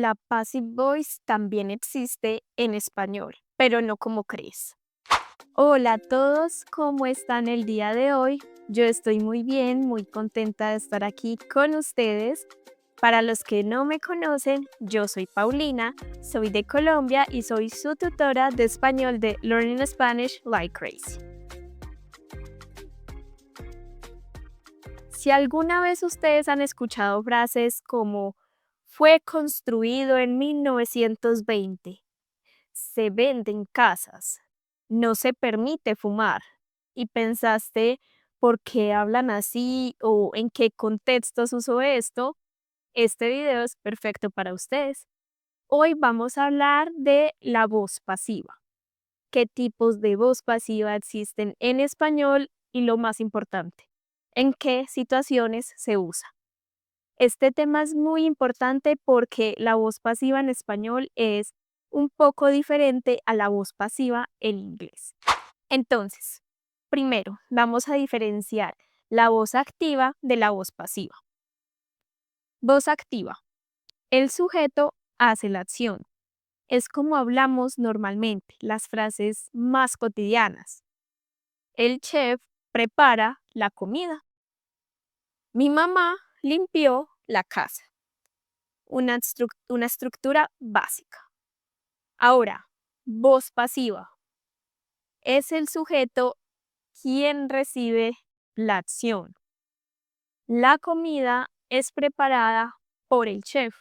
la passive voice también existe en español, pero no como crees. Hola a todos, ¿cómo están el día de hoy? Yo estoy muy bien, muy contenta de estar aquí con ustedes. Para los que no me conocen, yo soy Paulina, soy de Colombia y soy su tutora de español de Learning Spanish Like Crazy. Si alguna vez ustedes han escuchado frases como fue construido en 1920, se venden casas, no se permite fumar, y pensaste por qué hablan así o en qué contextos usó esto, este video es perfecto para ustedes. Hoy vamos a hablar de la voz pasiva, qué tipos de voz pasiva existen en español y lo más importante, en qué situaciones se usa. Este tema es muy importante porque la voz pasiva en español es un poco diferente a la voz pasiva en inglés. Entonces, primero, vamos a diferenciar la voz activa de la voz pasiva. Voz activa. El sujeto hace la acción. Es como hablamos normalmente, las frases más cotidianas. El chef prepara la comida. Mi mamá limpió la casa. Una estructura básica. Ahora, voz pasiva. Es el sujeto quien recibe la acción. La comida es preparada por el chef.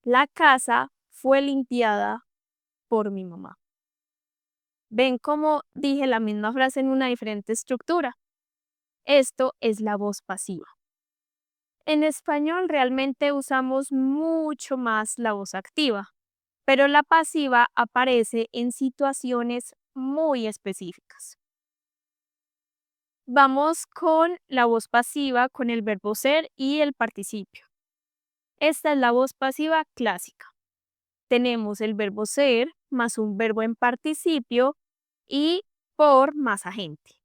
La casa fue limpiada por mi mamá. ¿Ven cómo dije la misma frase en una diferente estructura? Esto es la voz pasiva. En español realmente usamos mucho más la voz activa, pero la pasiva aparece en situaciones muy específicas. Vamos con la voz pasiva con el verbo ser y el participio. Esta es la voz pasiva clásica. Tenemos el verbo ser más un verbo en participio y por más agente.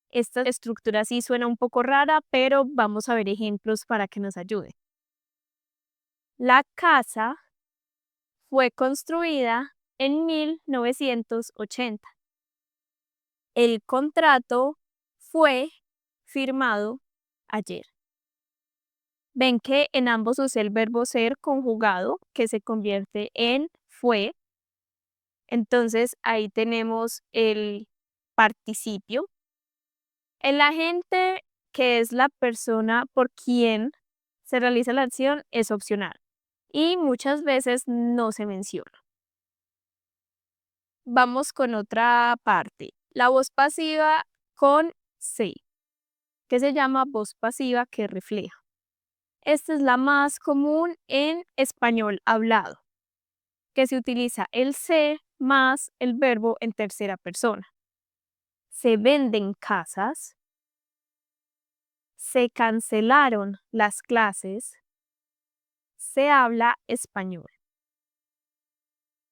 Esta estructura sí suena un poco rara, pero vamos a ver ejemplos para que nos ayude. La casa fue construida en 1980. El contrato fue firmado ayer. Ven que en ambos usé el verbo ser conjugado, que se convierte en fue. Entonces ahí tenemos el participio. El agente, que es la persona por quien se realiza la acción, es opcional y muchas veces no se menciona. Vamos con otra parte. La voz pasiva con se, que se llama voz pasiva que refleja. Esta es la más común en español hablado, que se utiliza el se más el verbo en tercera persona. Se venden casas. Se cancelaron las clases. Se habla español.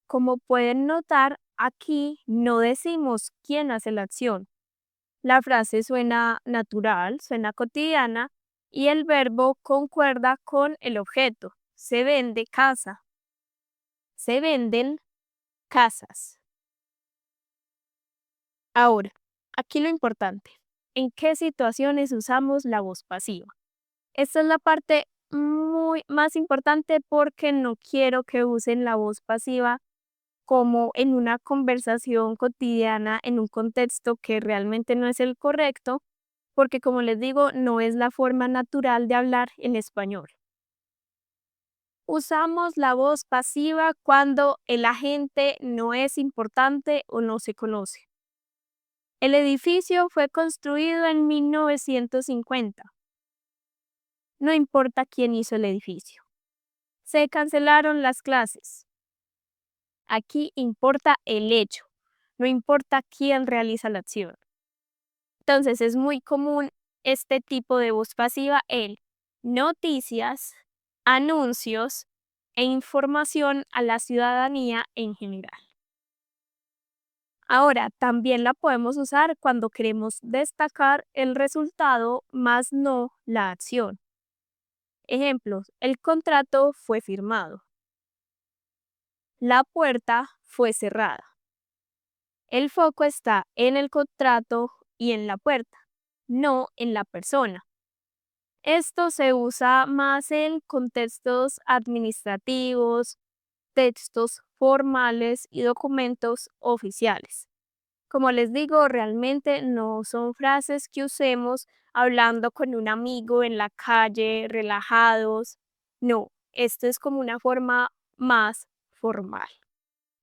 Como pueden notar, aquí no decimos quién hace la acción. La frase suena natural, suena cotidiana y el verbo concuerda con el objeto. Se vende casa. Se venden casas. Ahora, aquí lo importante. ¿En qué situaciones usamos la voz pasiva? Esta es la parte muy más importante porque no quiero que usen la voz pasiva como en una conversación cotidiana, en un contexto que realmente no es el correcto, porque como les digo, no es la forma natural de hablar en español. Usamos la voz pasiva cuando el agente no es importante o no se conoce. El edificio fue construido en 1950. No importa quién hizo el edificio. Se cancelaron las clases. Aquí importa el hecho, no importa quién realiza la acción. Entonces es muy común este tipo de voz pasiva en noticias, anuncios e información a la ciudadanía en general. Ahora, también la podemos usar cuando queremos destacar el resultado más no la acción. Ejemplos, el contrato fue firmado. La puerta fue cerrada. El foco está en el contrato y en la puerta, no en la persona. Esto se usa más en contextos administrativos, textos formales y documentos oficiales. Como les digo, realmente no son frases que usemos hablando con un amigo en la calle, relajados. No, esto es como una forma más formal.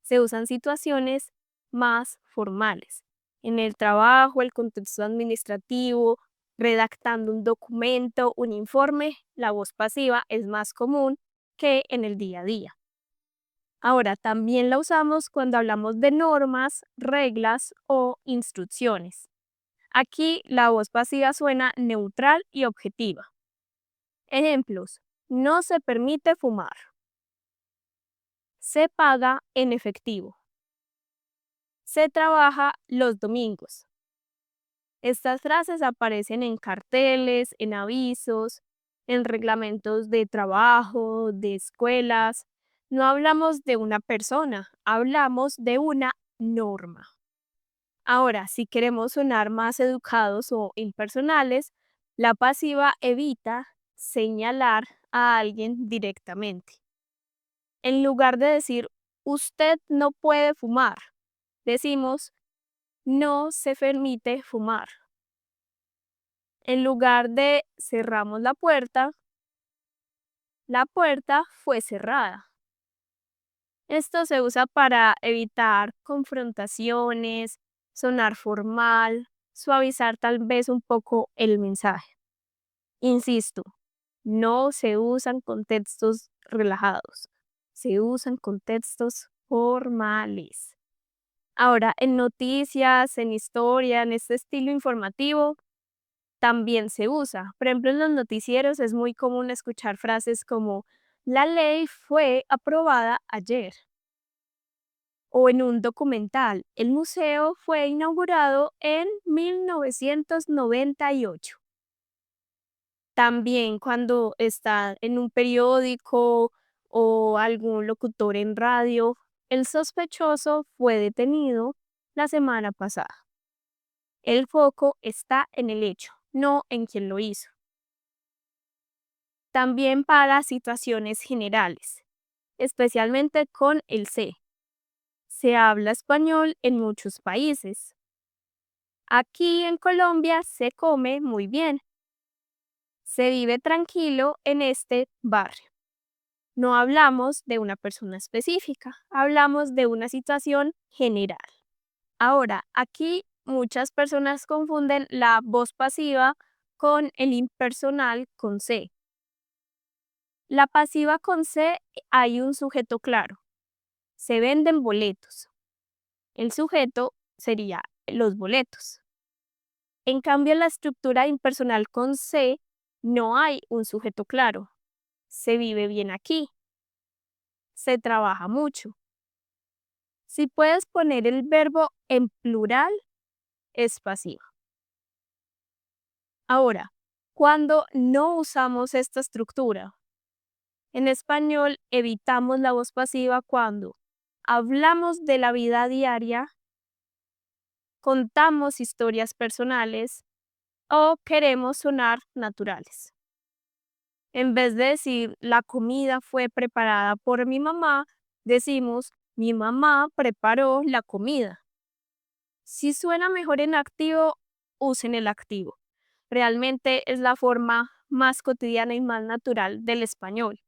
Se usan situaciones más formales. En el trabajo, el contexto administrativo, redactando un documento, un informe, la voz pasiva es más común que en el día a día. Ahora, también la usamos cuando hablamos de normas, reglas o instrucciones. Aquí la voz pasiva suena neutral y objetiva. Ejemplos, no se permite fumar. Se paga en efectivo. Se trabaja los domingos. Estas frases aparecen en carteles, en avisos, en reglamentos de trabajo, de escuelas. No hablamos de una persona, hablamos de una norma. Ahora, si queremos sonar más educados o impersonales, la pasiva evita señalar a alguien directamente. En lugar de decir, usted no puede fumar, decimos, no se permite fumar. En lugar de cerramos la puerta fue cerrada. Esto se usa para evitar confrontaciones, sonar formal, suavizar tal vez un poco el mensaje. Insisto, no se usan contextos relajados, se usan contextos formales. Ahora, en noticias, en historia, en este estilo informativo, también se usa. Por ejemplo, en los noticieros es muy común escuchar frases como la ley fue aprobada ayer. O en un documental, el museo fue inaugurado en 1998. También cuando está en un periódico o algún locutor en radio, el sospechoso fue detenido la semana pasada. El foco está en el hecho, no en quien lo hizo. También para situaciones generales, especialmente con el se. Se habla español en muchos países. Aquí en Colombia se come muy bien. Se vive tranquilo en este barrio. No hablamos de una persona específica, hablamos de una situación general. Ahora, aquí muchas personas confunden la voz pasiva con el impersonal con se. La pasiva con se hay un sujeto claro. Se venden boletos. El sujeto sería los boletos. En cambio, en la estructura impersonal con se no hay un sujeto claro. Se vive bien aquí. Se trabaja mucho. Si puedes poner el verbo en plural, es pasiva. Ahora, cuando no usamos esta estructura, en español evitamos la voz pasiva cuando hablamos de la vida diaria, contamos historias personales o queremos sonar naturales. En vez de decir la comida fue preparada por mi mamá, decimos mi mamá preparó la comida. Si suena mejor en activo, usen el activo. Realmente es la forma más cotidiana y más natural del español.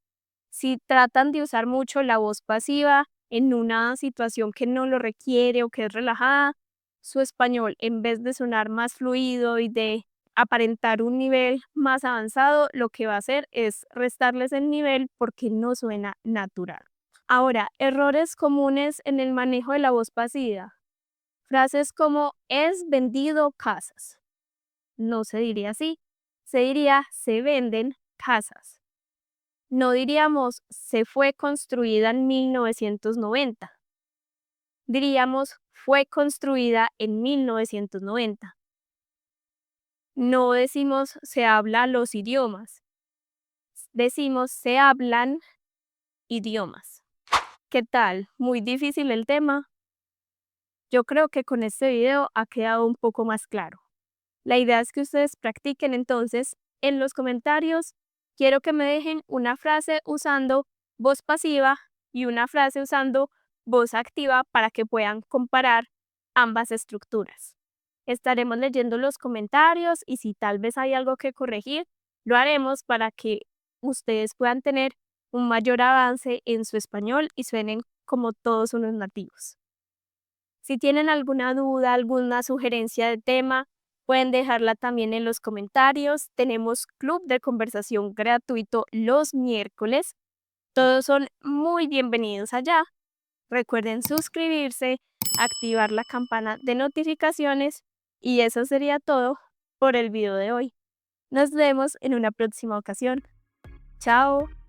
Si tratan de usar mucho la voz pasiva en una situación que no lo requiere o que es relajada, su español, en vez de sonar más fluido y de aparentar un nivel más avanzado, lo que va a hacer es restarles el nivel porque no suena natural. Ahora, errores comunes en el manejo de la voz pasiva. Frases como es vendido casas. No se diría así. Se diría se venden casas. No diríamos se fue construida en 1990. Diríamos fue construida en 1990. No decimos se habla los idiomas. decimos se hablan idiomas. ¿Qué tal? ¿Muy difícil el tema? Yo creo que con este video ha quedado un poco más claro. La idea es que ustedes practiquen entonces en los comentarios. Quiero que me dejen una frase usando voz pasiva y una frase usando voz activa para que puedan comparar ambas estructuras. Estaremos leyendo los comentarios y si tal vez hay algo que corregir, lo haremos para que ustedes puedan tener un mayor avance en su español y suenen como todos unos nativos. Si tienen alguna duda, alguna sugerencia de tema, pueden dejarla también en los comentarios. Tenemos club de conversación gratuito los miércoles. Todos son muy bienvenidos allá. Recuerden suscribirse, activar la campana de notificaciones y eso sería todo por el video de hoy. Nos vemos en una próxima ocasión. Chao.